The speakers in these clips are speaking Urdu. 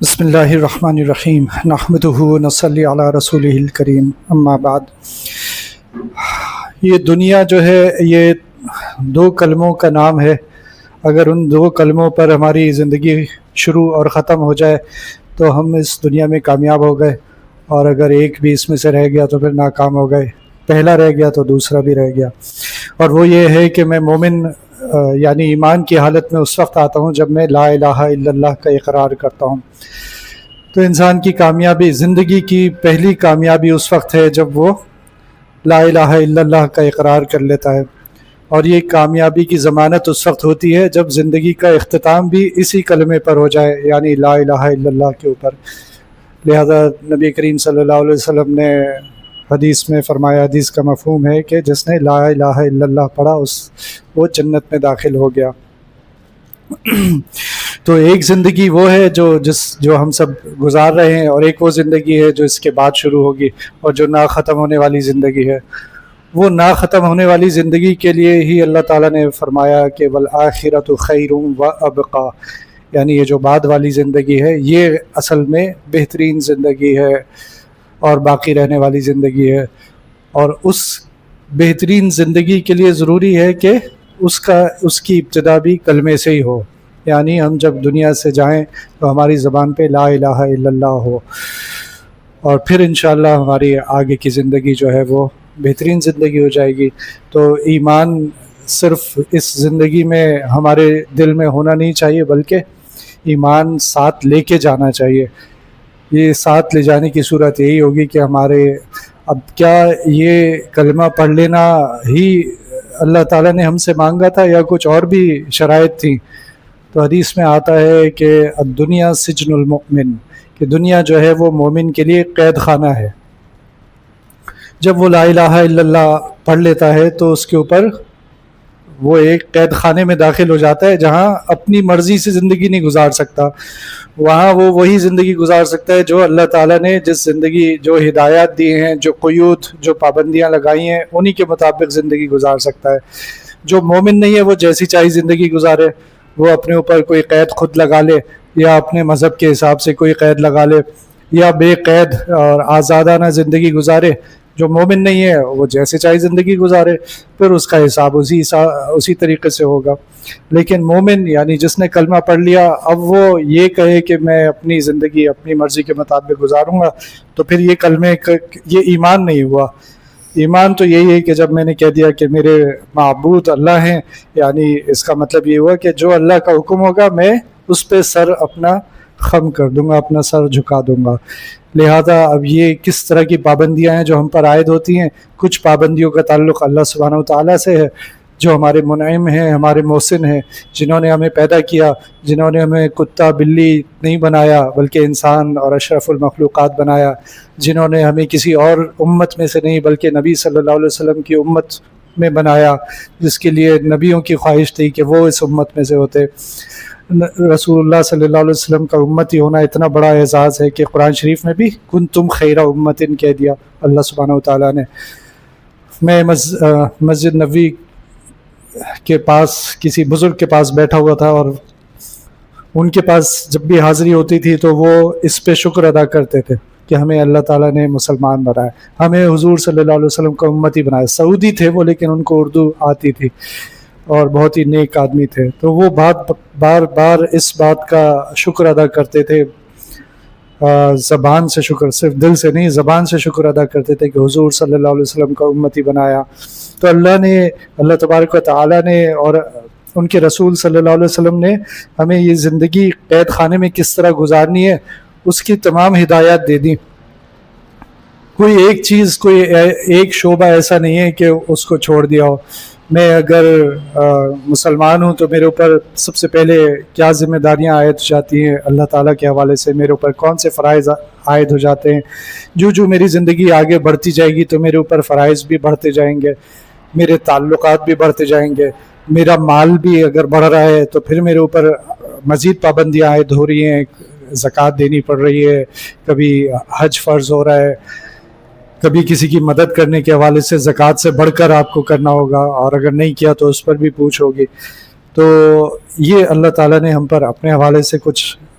بسم اللہ الرحمن الرحیم نحمدہ ونصلی علی رسولہ الکریم اما بعد۔ یہ دنیا جو ہے یہ دو کلموں کا نام ہے۔ اگر ان دو کلموں پر ہماری زندگی شروع اور ختم ہو جائے تو ہم اس دنیا میں کامیاب ہو گئے، اور اگر ایک بھی اس میں سے رہ گیا تو پھر ناکام ہو گئے۔ پہلا رہ گیا تو دوسرا بھی رہ گیا، اور وہ یہ ہے کہ میں مومن یعنی ایمان کی حالت میں اس وقت آتا ہوں جب میں لا الہ الا اللہ کا اقرار کرتا ہوں۔ تو انسان کی کامیابی، زندگی کی پہلی کامیابی اس وقت ہے جب وہ لا الہ الا اللہ کا اقرار کر لیتا ہے، اور یہ کامیابی کی ضمانت اس وقت ہوتی ہے جب زندگی کا اختتام بھی اسی کلمے پر ہو جائے، یعنی لا الہ الا اللہ کے اوپر۔ لہذا نبی کریم صلی اللہ علیہ وسلم نے حدیث میں فرمایا، حدیث کا مفہوم ہے کہ جس نے لا الہ الا اللہ پڑھا وہ جنت میں داخل ہو گیا۔ تو ایک زندگی وہ ہے جو ہم سب گزار رہے ہیں، اور ایک وہ زندگی ہے جو اس کے بعد شروع ہوگی، اور جو نہ ختم ہونے والی زندگی ہے۔ وہ نہ ختم ہونے والی زندگی کے لیے ہی اللہ تعالیٰ نے فرمایا کہ والآخرۃ خیر وابقیٰ، یعنی یہ جو بعد والی زندگی ہے یہ اصل میں بہترین زندگی ہے اور باقی رہنے والی زندگی ہے۔ اور اس بہترین زندگی کے لیے ضروری ہے کہ اس کی ابتدا بھی کلمے سے ہی ہو، یعنی ہم جب دنیا سے جائیں تو ہماری زبان پہ لا الہ الا اللہ ہو، اور پھر انشاءاللہ ہماری آگے کی زندگی جو ہے وہ بہترین زندگی ہو جائے گی۔ تو ایمان صرف اس زندگی میں ہمارے دل میں ہونا نہیں چاہیے، بلکہ ایمان ساتھ لے کے جانا چاہیے۔ یہ ساتھ لے جانے کی صورت یہی ہوگی کہ اب کیا یہ کلمہ پڑھ لینا ہی اللہ تعالیٰ نے ہم سے مانگا تھا، یا کچھ اور بھی شرائط تھیں؟ تو حدیث میں آتا ہے کہ الدنیا سجن المؤمن، کہ دنیا جو ہے وہ مومن کے لیے قید خانہ ہے۔ جب وہ لا الہ الا اللہ پڑھ لیتا ہے تو اس کے اوپر وہ ایک قید خانے میں داخل ہو جاتا ہے، جہاں اپنی مرضی سے زندگی نہیں گزار سکتا۔ وہاں وہ وہی زندگی گزار سکتا ہے جو اللہ تعالیٰ نے جو ہدایات دی ہیں، جو قیود، جو پابندیاں لگائی ہیں، انہی کے مطابق زندگی گزار سکتا ہے۔ جو مومن نہیں ہے وہ جیسی چاہی زندگی گزارے، وہ اپنے اوپر کوئی قید خود لگا لے، یا اپنے مذہب کے حساب سے کوئی قید لگا لے، یا بے قید اور آزادانہ زندگی گزارے۔ جو مومن نہیں ہے وہ جیسے چاہے زندگی گزارے، پھر اس کا حساب اسی طریقے سے ہوگا۔ لیکن مومن یعنی جس نے کلمہ پڑھ لیا، اب وہ یہ کہے کہ میں اپنی زندگی اپنی مرضی کے مطابق گزاروں گا، تو پھر یہ ایمان نہیں ہوا۔ ایمان تو یہی ہے کہ جب میں نے کہہ دیا کہ میرے معبود اللہ ہیں، یعنی اس کا مطلب یہ ہوا کہ جو اللہ کا حکم ہوگا میں اس پہ سر اپنا خم کر دوں گا، اپنا سر جھکا دوں گا۔ لہذا اب یہ کس طرح کی پابندیاں ہیں جو ہم پر عائد ہوتی ہیں؟ کچھ پابندیوں کا تعلق اللہ سبحانہ وتعالیٰ سے ہے، جو ہمارے منعم ہیں، ہمارے محسن ہیں، جنہوں نے ہمیں پیدا کیا، جنہوں نے ہمیں کتا بلی نہیں بنایا بلکہ انسان اور اشرف المخلوقات بنایا، جنہوں نے ہمیں کسی اور امت میں سے نہیں بلکہ نبی صلی اللہ علیہ وسلم کی امت میں بنایا، جس کے لیے نبیوں کی خواہش تھی کہ وہ اس امت میں سے ہوتے۔ رسول اللہ صلی اللہ علیہ وسلم کا امتی ہونا اتنا بڑا اعزاز ہے کہ قرآن شریف میں بھی کنتم خیر امت کہہ دیا اللہ سبحانہ وتعالیٰ نے۔ میں مسجد نبوی کے پاس کسی بزرگ کے پاس بیٹھا ہوا تھا، اور ان کے پاس جب بھی حاضری ہوتی تھی تو وہ اس پہ شکر ادا کرتے تھے کہ ہمیں اللہ تعالیٰ نے مسلمان بنایا، ہمیں حضور صلی اللہ علیہ وسلم کا امتی بنایا۔ سعودی تھے وہ، لیکن ان کو اردو آتی تھی اور بہت ہی نیک آدمی تھے، تو وہ بار بار اس بات کا شکر ادا کرتے تھے، زبان سے شکر، صرف دل سے نہیں، زبان سے شکر ادا کرتے تھے کہ حضور صلی اللہ علیہ وسلم کا امتی بنایا۔ تو اللہ تبارک و تعالیٰ نے اور ان کے رسول صلی اللہ علیہ وسلم نے ہمیں یہ زندگی قید خانے میں کس طرح گزارنی ہے اس کی تمام ہدایات دے دی۔ کوئی ایک چیز، کوئی ایک شعبہ ایسا نہیں ہے کہ اس کو چھوڑ دیا ہو۔ میں اگر مسلمان ہوں تو میرے اوپر سب سے پہلے کیا ذمہ داریاں عائد ہو جاتی ہیں اللہ تعالیٰ کے حوالے سے، میرے اوپر کون سے فرائض عائد ہو جاتے ہیں۔ جو میری زندگی آگے بڑھتی جائے گی تو میرے اوپر فرائض بھی بڑھتے جائیں گے، میرے تعلقات بھی بڑھتے جائیں گے، میرا مال بھی اگر بڑھ رہا ہے تو پھر میرے اوپر مزید پابندیاں عائد ہو رہی ہیں، زکوٰۃ دینی پڑ رہی ہے، کبھی حج فرض ہو رہا ہے، کبھی کسی کی مدد کرنے کے حوالے سے زکوٰۃ سے بڑھ کر آپ کو کرنا ہوگا، اور اگر نہیں کیا تو اس پر بھی پوچھ ہوگی۔ تو یہ اللہ تعالیٰ نے ہم پر اپنے حوالے سے کچھ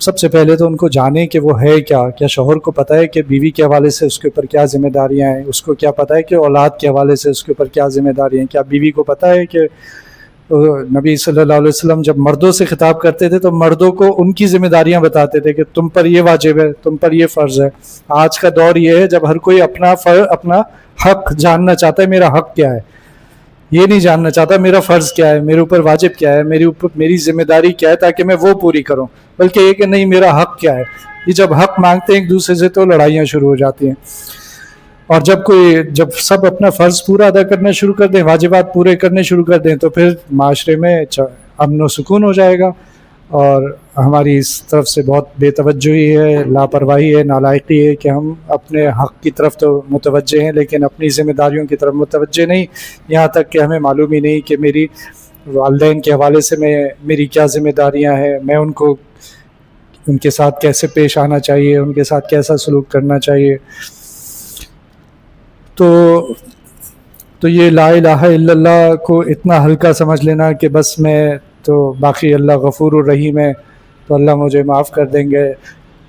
سب سے پہلے تو ان کو جانیں کہ وہ ہے کیا شوہر کو پتہ ہے کہ بیوی کے حوالے سے اس کے اوپر کیا ذمہ داریاں ہیں، اس کو کیا پتہ ہے کہ اولاد کے حوالے سے اس کے اوپر کیا ذمہ داریاں ہیں، کیا بیوی کو پتہ ہے کہ نبی صلی اللہ علیہ وسلم جب مردوں سے خطاب کرتے تھے تو مردوں کو ان کی ذمہ داریاں بتاتے تھے کہ تم پر یہ واجب ہے، تم پر یہ فرض ہے۔ آج کا دور یہ ہے جب ہر کوئی اپنا حق جاننا چاہتا ہے، میرا حق کیا ہے، یہ نہیں جاننا چاہتا میرا فرض کیا ہے، میرے اوپر واجب کیا ہے، میری ذمہ داری کیا ہے تاکہ میں وہ پوری کروں، بلکہ یہ کہ نہیں میرا حق کیا ہے۔ یہ جب حق مانگتے ہیں ایک دوسرے سے تو لڑائیاں شروع ہو جاتی ہیں، اور جب سب اپنا فرض پورا ادا کرنا شروع کر دیں، واجبات پورے کرنے شروع کر دیں، تو پھر معاشرے میں امن و سکون ہو جائے گا۔ اور ہماری اس طرف سے بہت بے توجہی ہے، لاپرواہی ہے، نالائقی ہے کہ ہم اپنے حق کی طرف تو متوجہ ہیں لیکن اپنی ذمہ داریوں کی طرف متوجہ نہیں، یہاں تک کہ ہمیں معلوم ہی نہیں کہ میری والدین کے حوالے سے میری کیا ذمہ داریاں ہیں، میں ان کے ساتھ کیسے پیش آنا چاہیے، ان کے ساتھ کیسا سلوک کرنا چاہیے۔ تو یہ لا الہ الا اللہ کو اتنا ہلکا سمجھ لینا کہ بس میں تو باقی اللہ غفور الرحیم ہے تو اللہ مجھے معاف کر دیں گے،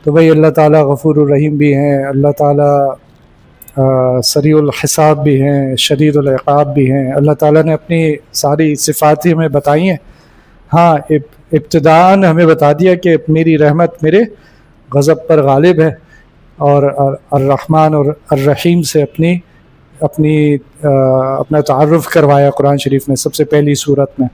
تو بھئی اللہ تعالیٰ غفور الرحیم بھی ہیں، اللہ تعالیٰ سریع الحساب بھی ہیں، شدید العقاب بھی ہیں۔ اللہ تعالیٰ نے اپنی ساری صفات ہی ہمیں بتائی ہیں۔ ہاں ابتداءً ہمیں بتا دیا کہ میری رحمت میرے غضب پر غالب ہے، اور الرحمن اور الرحیم سے اپنا تعارف کروایا قرآن شریف میں سب سے پہلی صورت میں۔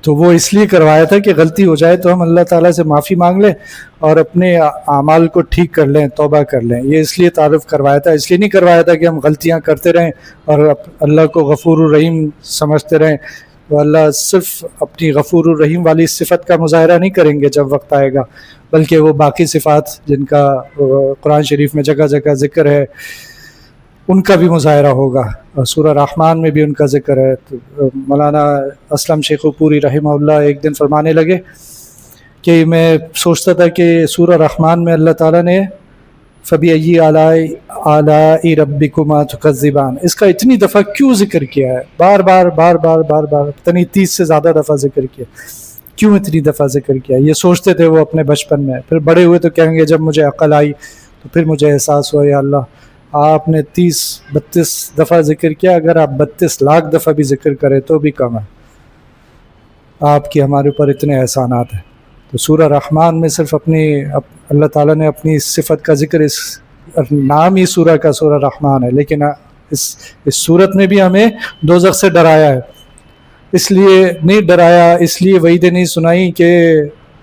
تو وہ اس لیے کروایا تھا کہ غلطی ہو جائے تو ہم اللہ تعالیٰ سے معافی مانگ لیں اور اپنے اعمال کو ٹھیک کر لیں، توبہ کر لیں۔ یہ اس لیے تعارف کروایا تھا، اس لیے نہیں کروایا تھا کہ ہم غلطیاں کرتے رہیں اور اللہ کو غفور الرحیم سمجھتے رہیں۔ تو اللہ صرف اپنی غفور الرحیم والی صفت کا مظاہرہ نہیں کریں گے جب وقت آئے گا، بلکہ وہ باقی صفات جن کا قرآن شریف میں جگہ جگہ ذکر ہے ان کا بھی مظاہرہ ہوگا۔ سورہ رحمان میں بھی ان کا ذکر ہے۔ تو مولانا اسلم شیخ پوری رحمہ اللہ ایک دن فرمانے لگے کہ میں سوچتا تھا کہ سورہ رحمان میں اللہ تعالیٰ نے فَبِأَيِّ آلَاءِ رَبِّكُمَا تُكَذِّبَانِ اس کا اتنی دفعہ کیوں ذکر کیا ہے، بار بار پتہ نہیں 30 سے زیادہ دفعہ ذکر کیا، کیوں اتنی دفعہ ذکر کیا؟ یہ سوچتے تھے وہ اپنے بچپن میں، پھر بڑے ہوئے تو کہیں گے جب مجھے عقل آئی تو پھر مجھے احساس ہوا یا اللہ آپ نے 30-32 دفعہ ذکر کیا، اگر آپ 32 لاکھ دفعہ بھی ذکر کریں تو بھی کم ہے، آپ کی ہمارے اوپر اتنے احسانات ہیں۔ تو سورہ رحمان میں صرف اللہ تعالیٰ نے اپنی صفت کا ذکر، اس نام ہی سورہ کا سورہ رحمان ہے، لیکن اس صورت میں بھی ہمیں دوزخ سے ڈرایا ہے۔ اس لیے نہیں ڈرایا، اس لیے وعیدیں نہیں سنائی کہ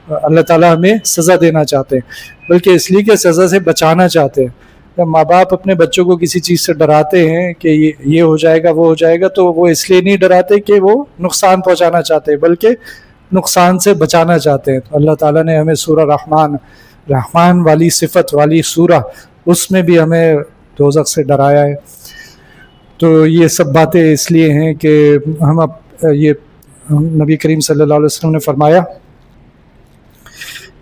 اللہ تعالیٰ ہمیں سزا دینا چاہتے ہیں، بلکہ اس لیے کہ سزا سے بچانا چاہتے ہیں۔ جب ماں باپ اپنے بچوں کو کسی چیز سے ڈراتے ہیں کہ یہ ہو جائے گا وہ ہو جائے گا، تو وہ اس لیے نہیں ڈراتے کہ وہ نقصان پہنچانا چاہتے ہیں، بلکہ نقصان سے بچانا چاہتے ہیں۔ تو اللہ تعالیٰ نے ہمیں سورہ رحمان والی صفت والی سورہ، اس میں بھی ہمیں دوزخ سے ڈرایا ہے۔ تو یہ سب باتیں اس لیے ہیں کہ نبی کریم صلی اللہ علیہ وسلم نے فرمایا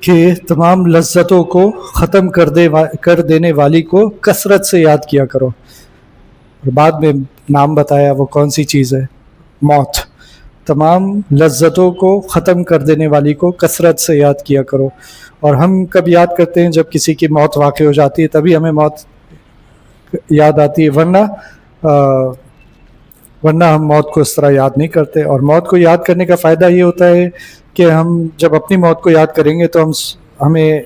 کہ تمام لذتوں کو ختم کر دینے والی کو کثرت سے یاد کیا کرو، اور بعد میں نام بتایا وہ کون سی چیز ہے، موت۔ تمام لذتوں کو ختم کر دینے والی کو کثرت سے یاد کیا کرو۔ اور ہم کب یاد کرتے ہیں؟ جب کسی کی موت واقع ہو جاتی ہے تبھی ہمیں موت یاد آتی ہے، ورنہ ہم موت کو اس طرح یاد نہیں کرتے۔ اور موت کو یاد کرنے کا فائدہ یہ ہوتا ہے کہ ہم جب اپنی موت کو یاد کریں گے تو ہمیں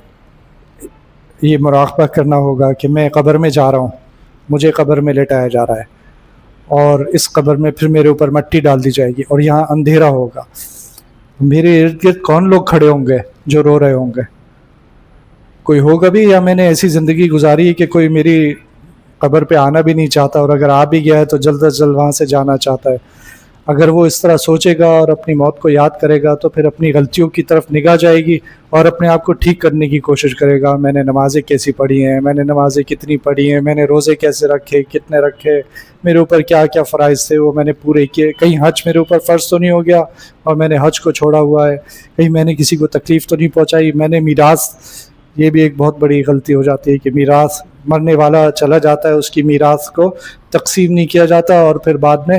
یہ مراقبہ کرنا ہوگا کہ میں قبر میں جا رہا ہوں، مجھے قبر میں لٹایا جا رہا ہے، اور اس قبر میں پھر میرے اوپر مٹی ڈال دی جائے گی، اور یہاں اندھیرا ہوگا۔ میرے ارد گرد کون لوگ کھڑے ہوں گے جو رو رہے ہوں گے؟ کوئی ہوگا بھی، یا میں نے ایسی زندگی گزاری ہے کہ کوئی میری قبر پہ آنا بھی نہیں چاہتا، اور اگر آ بھی گیا ہے تو جلد از جلد وہاں سے جانا چاہتا ہے؟ اگر وہ اس طرح سوچے گا اور اپنی موت کو یاد کرے گا تو پھر اپنی غلطیوں کی طرف نگاہ جائے گی اور اپنے آپ کو ٹھیک کرنے کی کوشش کرے گا۔ میں نے نمازیں کیسی پڑھی ہیں، میں نے نمازیں کتنی پڑھی ہیں، میں نے روزے کیسے رکھے، کتنے رکھے، میرے اوپر کیا کیا فرائض تھے وہ میں نے پورے کیے، کہیں حج میرے اوپر فرض تو نہیں ہو گیا اور میں نے حج کو چھوڑا ہوا ہے، کہیں میں نے کسی کو تکلیف تو نہیں پہنچائی، میں نے میراث، یہ بھی ایک بہت بڑی غلطی ہو جاتی ہے کہ میراث، مرنے والا چلا جاتا ہے اس کی میراث کو تقسیم نہیں کیا جاتا، اور پھر بعد میں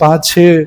5-6